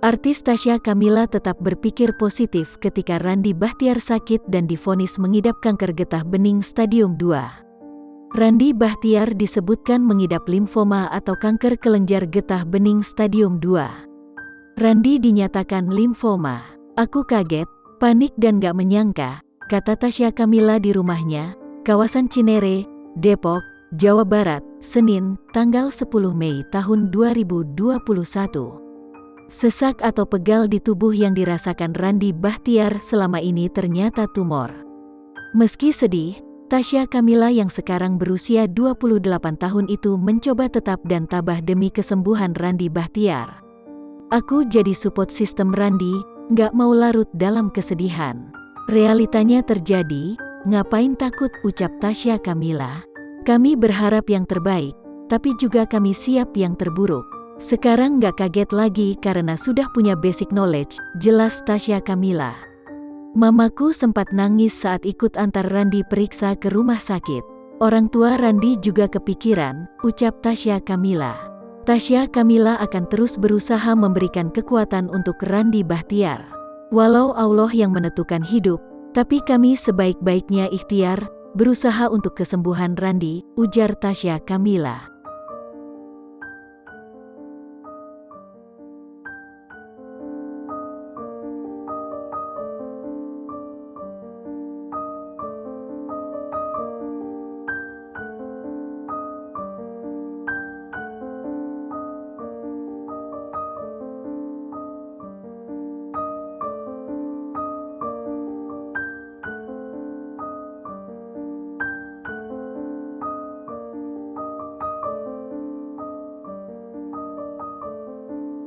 Artis Tasya Kamila tetap berpikir positif ketika Randy Bachtiar sakit dan divonis mengidap kanker getah bening stadium 2. Randy Bachtiar disebutkan mengidap limfoma atau kanker kelenjar getah bening stadium 2. Randy dinyatakan limfoma. "Aku kaget, panik dan gak menyangka," kata Tasya Kamila di rumahnya, kawasan Cinere, Depok, Jawa Barat, Senin, tanggal 10 Mei tahun 2021. Sesak atau pegal di tubuh yang dirasakan Randy Bachtiar selama ini ternyata tumor. Meski sedih, Tasya Kamila yang sekarang berusia 28 tahun itu mencoba tetap dan tabah demi kesembuhan Randy Bachtiar. "Aku jadi support system Randy, gak mau larut dalam kesedihan. Realitanya terjadi, ngapain takut," ucap Tasya Kamila. "Kami berharap yang terbaik, tapi juga kami siap yang terburuk. Sekarang gak kaget lagi karena sudah punya basic knowledge," jelas Tasya Kamila. "Mamaku sempat nangis saat ikut antar Randy periksa ke rumah sakit. Orang tua Randy juga kepikiran," ucap Tasya Kamila. Tasya Kamila akan terus berusaha memberikan kekuatan untuk Randy Bachtiar. "Walau Allah yang menentukan hidup, tapi kami sebaik-baiknya ikhtiar, berusaha untuk kesembuhan Randy," ujar Tasya Kamila.